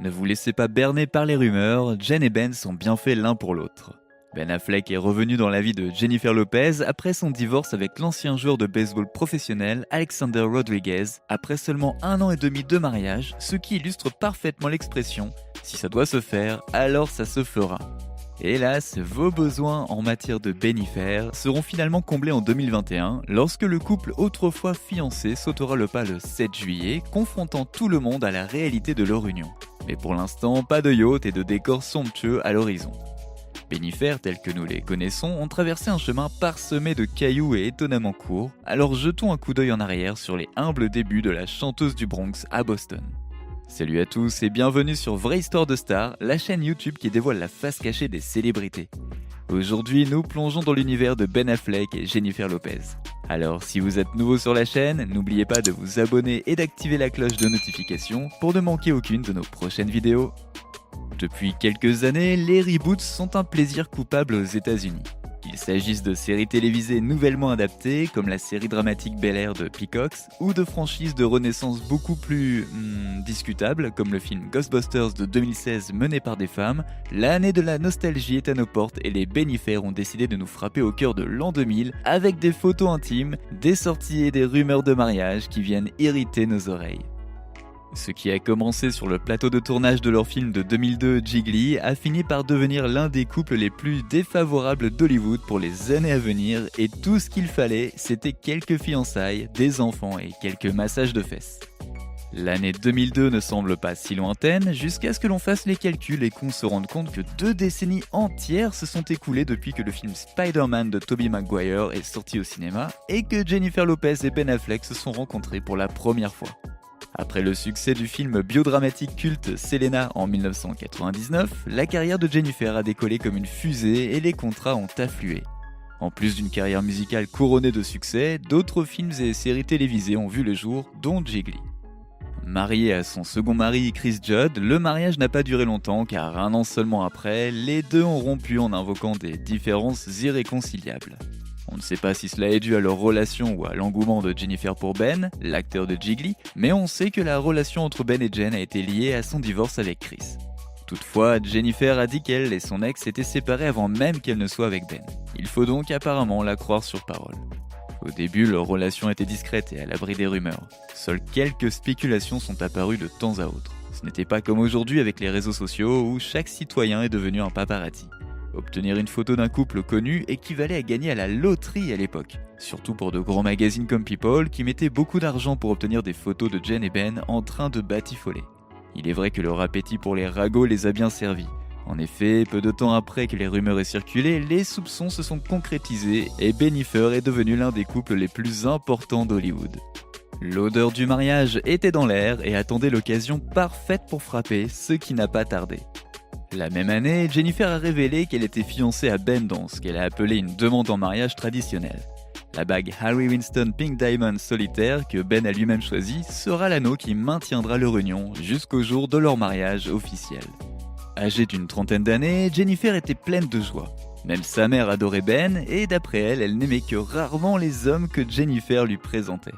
Ne vous laissez pas berner par les rumeurs, Jen et Ben sont bien faits l'un pour l'autre. Ben Affleck est revenu dans la vie de Jennifer Lopez après son divorce avec l'ancien joueur de baseball professionnel Alexander Rodriguez, après seulement 1 an et demi de mariage, ce qui illustre parfaitement l'expression « si ça doit se faire, alors ça se fera ». Hélas, vos besoins en matière de Bennifer seront finalement comblés en 2021 lorsque le couple autrefois fiancé sautera le pas le 7 juillet, confrontant tout le monde à la réalité de leur union. Mais pour l'instant, pas de yacht et de décors somptueux à l'horizon. Bennifer, tels que nous les connaissons, ont traversé un chemin parsemé de cailloux et étonnamment court, alors jetons un coup d'œil en arrière sur les humbles débuts de la chanteuse du Bronx à Boston. Salut à tous et bienvenue sur Vraie Histoire de Star, la chaîne YouTube qui dévoile la face cachée des célébrités. Aujourd'hui, nous plongeons dans l'univers de Ben Affleck et Jennifer Lopez. Alors, si vous êtes nouveau sur la chaîne, n'oubliez pas de vous abonner et d'activer la cloche de notification pour ne manquer aucune de nos prochaines vidéos. Depuis quelques années, les reboots sont un plaisir coupable aux États-Unis. Qu'il s'agisse de séries télévisées nouvellement adaptées, comme la série dramatique Bel Air de Peacock, ou de franchises de renaissance beaucoup plus discutables, comme le film Ghostbusters de 2016 mené par des femmes, l'année de la nostalgie est à nos portes et les Bennifer ont décidé de nous frapper au cœur de l'an 2000 avec des photos intimes, des sorties et des rumeurs de mariage qui viennent irriter nos oreilles. Ce qui a commencé sur le plateau de tournage de leur film de 2002 Jiggly a fini par devenir l'un des couples les plus défavorables d'Hollywood pour les années à venir et tout ce qu'il fallait, c'était quelques fiançailles, des enfants et quelques massages de fesses. L'année 2002 ne semble pas si lointaine jusqu'à ce que l'on fasse les calculs et qu'on se rende compte que 2 décennies entières se sont écoulées depuis que le film Spider-Man de Tobey Maguire est sorti au cinéma et que Jennifer Lopez et Ben Affleck se sont rencontrés pour la première fois. Après le succès du film biodramatique culte Selena en 1999, la carrière de Jennifer a décollé comme une fusée et les contrats ont afflué. En plus d'une carrière musicale couronnée de succès, d'autres films et séries télévisées ont vu le jour, dont Jiggly. Mariée à son second mari Chris Judd, le mariage n'a pas duré longtemps car 1 an seulement après, les deux ont rompu en invoquant des différences irréconciliables. On ne sait pas si cela est dû à leur relation ou à l'engouement de Jennifer pour Ben, l'acteur de Jiggly, mais on sait que la relation entre Ben et Jen a été liée à son divorce avec Chris. Toutefois, Jennifer a dit qu'elle et son ex s'étaient séparés avant même qu'elle ne soit avec Ben. Il faut donc apparemment la croire sur parole. Au début, leur relation était discrète et à l'abri des rumeurs. Seules quelques spéculations sont apparues de temps à autre. Ce n'était pas comme aujourd'hui avec les réseaux sociaux où chaque citoyen est devenu un paparazzi. Obtenir une photo d'un couple connu équivalait à gagner à la loterie à l'époque, surtout pour de grands magazines comme People qui mettaient beaucoup d'argent pour obtenir des photos de Jen et Ben en train de batifoler. Il est vrai que leur appétit pour les ragots les a bien servis. En effet, peu de temps après que les rumeurs aient circulé, les soupçons se sont concrétisés et Bennifer est devenu l'un des couples les plus importants d'Hollywood. L'odeur du mariage était dans l'air et attendait l'occasion parfaite pour frapper, ce qui n'a pas tardé. La même année, Jennifer a révélé qu'elle était fiancée à Ben dans ce qu'elle a appelé une demande en mariage traditionnelle. La bague Harry Winston Pink Diamond solitaire que Ben a lui-même choisi sera l'anneau qui maintiendra leur union jusqu'au jour de leur mariage officiel. Âgée d'une trentaine d'années, Jennifer était pleine de joie. Même sa mère adorait Ben et d'après elle, elle n'aimait que rarement les hommes que Jennifer lui présentait.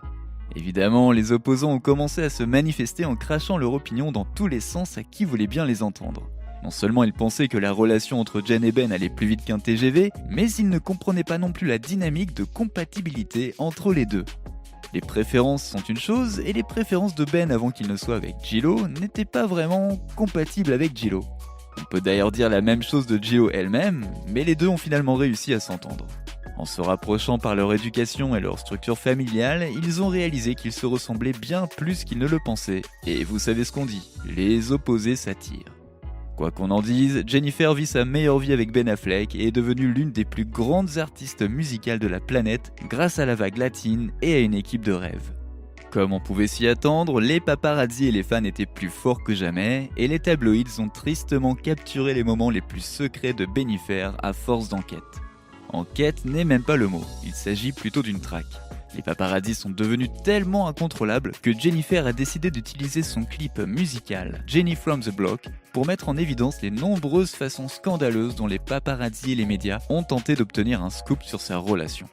Évidemment, les opposants ont commencé à se manifester en crachant leur opinion dans tous les sens à qui voulait bien les entendre. Non seulement ils pensaient que la relation entre Jen et Ben allait plus vite qu'un TGV, mais ils ne comprenaient pas non plus la dynamique de compatibilité entre les deux. Les préférences sont une chose, et les préférences de Ben avant qu'il ne soit avec J-Lo n'étaient pas vraiment compatibles avec J-Lo. On peut d'ailleurs dire la même chose de J-Lo elle-même, mais les deux ont finalement réussi à s'entendre. En se rapprochant par leur éducation et leur structure familiale, ils ont réalisé qu'ils se ressemblaient bien plus qu'ils ne le pensaient, et vous savez ce qu'on dit, les opposés s'attirent. Quoi qu'on en dise, Jennifer vit sa meilleure vie avec Ben Affleck et est devenue l'une des plus grandes artistes musicales de la planète grâce à la vague latine et à une équipe de rêve. Comme on pouvait s'y attendre, les paparazzi et les fans étaient plus forts que jamais et les tabloïds ont tristement capturé les moments les plus secrets de Bennifer à force d'enquête. Enquête n'est même pas le mot, il s'agit plutôt d'une traque. Les paparazzis sont devenus tellement incontrôlables que Jennifer a décidé d'utiliser son clip musical Jenny from the Block pour mettre en évidence les nombreuses façons scandaleuses dont les paparazzis et les médias ont tenté d'obtenir un scoop sur sa relation.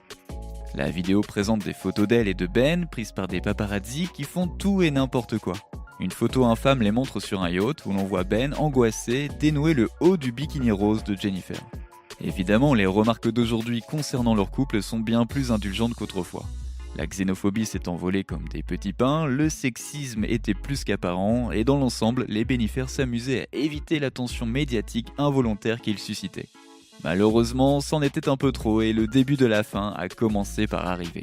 La vidéo présente des photos d'elle et de Ben prises par des paparazzis qui font tout et n'importe quoi. Une photo infâme les montre sur un yacht où l'on voit Ben, angoissé, dénouer le haut du bikini rose de Jennifer. Évidemment, les remarques d'aujourd'hui concernant leur couple sont bien plus indulgentes qu'autrefois. La xénophobie s'est envolée comme des petits pains, le sexisme était plus qu'apparent, et dans l'ensemble, les Bennifer s'amusaient à éviter l'attention médiatique involontaire qu'ils suscitaient. Malheureusement, c'en était un peu trop et le début de la fin a commencé par arriver.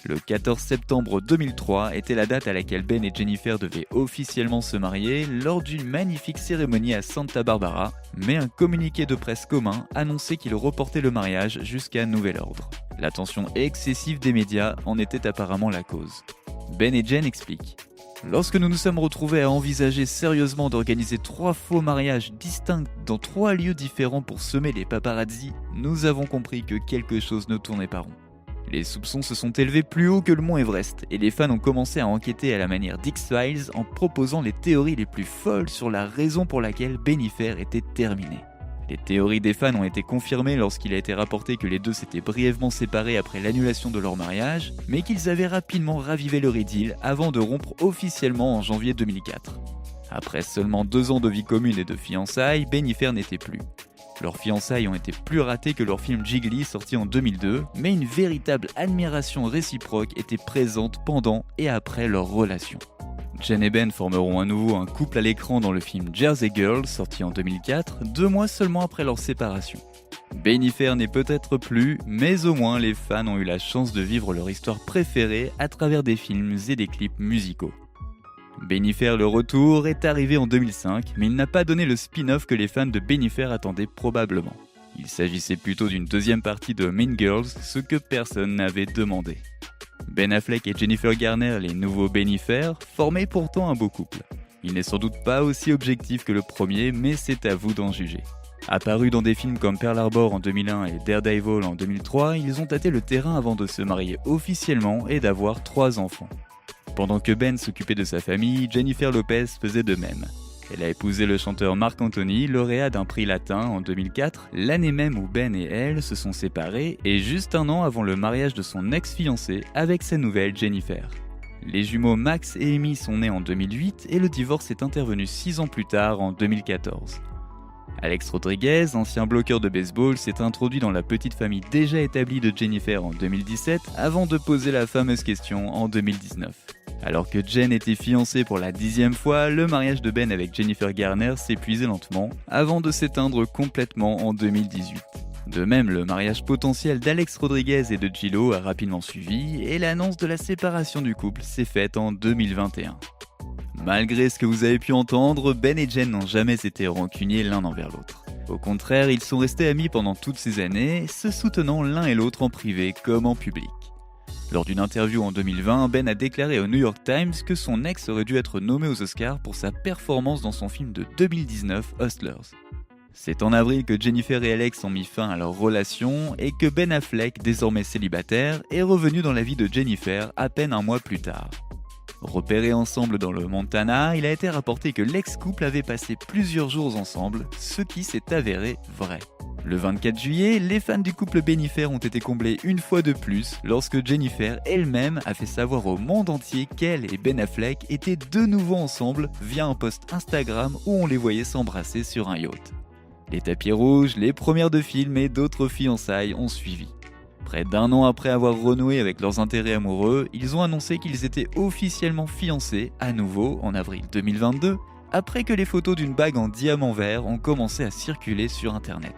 Le 14 septembre 2003 était la date à laquelle Ben et Jennifer devaient officiellement se marier lors d'une magnifique cérémonie à Santa Barbara, mais un communiqué de presse commun annonçait qu'il reportait le mariage jusqu'à nouvel ordre. L'attention excessive des médias en était apparemment la cause. Ben et Jen expliquent. Lorsque nous nous sommes retrouvés à envisager sérieusement d'organiser 3 faux mariages distincts dans 3 lieux différents pour semer les paparazzis, nous avons compris que quelque chose ne tournait pas rond. Les soupçons se sont élevés plus haut que le mont Everest et les fans ont commencé à enquêter à la manière d'X-Files en proposant les théories les plus folles sur la raison pour laquelle Bennifer était terminé. Les théories des fans ont été confirmées lorsqu'il a été rapporté que les deux s'étaient brièvement séparés après l'annulation de leur mariage, mais qu'ils avaient rapidement ravivé leur idylle avant de rompre officiellement en janvier 2004. Après seulement 2 ans de vie commune et de fiançailles, Bennifer n'était plus. Leurs fiançailles ont été plus ratées que leur film Jiggly sorti en 2002, mais une véritable admiration réciproque était présente pendant et après leur relation. Jen et Ben formeront à nouveau un couple à l'écran dans le film Jersey Girl sorti en 2004, 2 mois seulement après leur séparation. Bennifer n'est peut-être plus, mais au moins les fans ont eu la chance de vivre leur histoire préférée à travers des films et des clips musicaux. Bennifer le retour est arrivé en 2005, mais il n'a pas donné le spin-off que les fans de Bennifer attendaient probablement. Il s'agissait plutôt d'une deuxième partie de Mean Girls, ce que personne n'avait demandé. Ben Affleck et Jennifer Garner, les nouveaux Bennifer, formaient pourtant un beau couple. Il n'est sans doute pas aussi objectif que le premier, mais c'est à vous d'en juger. Apparus dans des films comme Pearl Harbor en 2001 et Daredevil en 2003, ils ont tâté le terrain avant de se marier officiellement et d'avoir 3 enfants. Pendant que Ben s'occupait de sa famille, Jennifer Lopez faisait de même. Elle a épousé le chanteur Marc Anthony, lauréat d'un prix latin en 2004, l'année même où Ben et elle se sont séparés et juste un an avant le mariage de son ex-fiancé avec sa nouvelle Jennifer. Les jumeaux Max et Amy sont nés en 2008 et le divorce est intervenu 6 ans plus tard en 2014. Alex Rodriguez, ancien bloqueur de baseball, s'est introduit dans la petite famille déjà établie de Jennifer en 2017 avant de poser la fameuse question en 2019. Alors que Jen était fiancée pour la 10e fois, le mariage de Ben avec Jennifer Garner s'épuisait lentement avant de s'éteindre complètement en 2018. De même, le mariage potentiel d'Alex Rodriguez et de J-Lo a rapidement suivi et l'annonce de la séparation du couple s'est faite en 2021. Malgré ce que vous avez pu entendre, Ben et Jen n'ont jamais été rancuniers l'un envers l'autre. Au contraire, ils sont restés amis pendant toutes ces années, se soutenant l'un et l'autre en privé comme en public. Lors d'une interview en 2020, Ben a déclaré au New York Times que son ex aurait dû être nommé aux Oscars pour sa performance dans son film de 2019, Hustlers. C'est en avril que Jennifer et Alex ont mis fin à leur relation et que Ben Affleck, désormais célibataire, est revenu dans la vie de Jennifer à peine un mois plus tard. Repérés ensemble dans le Montana, il a été rapporté que l'ex-couple avait passé plusieurs jours ensemble, ce qui s'est avéré vrai. Le 24 juillet, les fans du couple Bennifer ont été comblés une fois de plus lorsque Jennifer elle-même a fait savoir au monde entier qu'elle et Ben Affleck étaient de nouveau ensemble via un post Instagram où on les voyait s'embrasser sur un yacht. Les tapis rouges, les premières de films et d'autres fiançailles ont suivi. Près d'1 an après avoir renoué avec leurs intérêts amoureux, ils ont annoncé qu'ils étaient officiellement fiancés à nouveau en avril 2022, après que les photos d'une bague en diamant vert ont commencé à circuler sur internet.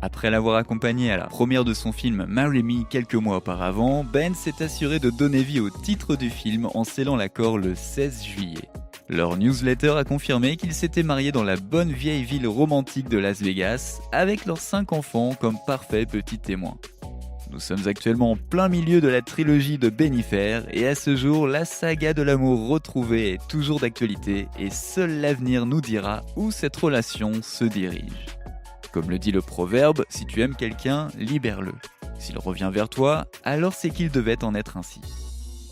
Après l'avoir accompagné à la première de son film Marry Me quelques mois auparavant, Ben s'est assuré de donner vie au titre du film en scellant l'accord le 16 juillet. Leur newsletter a confirmé qu'ils s'étaient mariés dans la bonne vieille ville romantique de Las Vegas, avec leurs 5 enfants comme parfaits petits témoins. Nous sommes actuellement en plein milieu de la trilogie de Bennifer et à ce jour, la saga de l'amour retrouvé est toujours d'actualité et seul l'avenir nous dira où cette relation se dirige. Comme le dit le proverbe, si tu aimes quelqu'un, libère-le. S'il revient vers toi, alors c'est qu'il devait en être ainsi.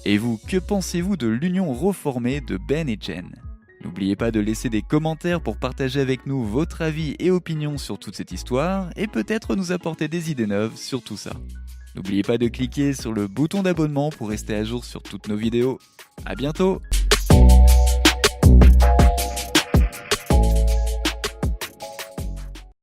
Et vous, que pensez-vous de l'union reformée de Ben et Jen ? N'oubliez pas de laisser des commentaires pour partager avec nous votre avis et opinions sur toute cette histoire et peut-être nous apporter des idées neuves sur tout ça. N'oubliez pas de cliquer sur le bouton d'abonnement pour rester à jour sur toutes nos vidéos. À bientôt!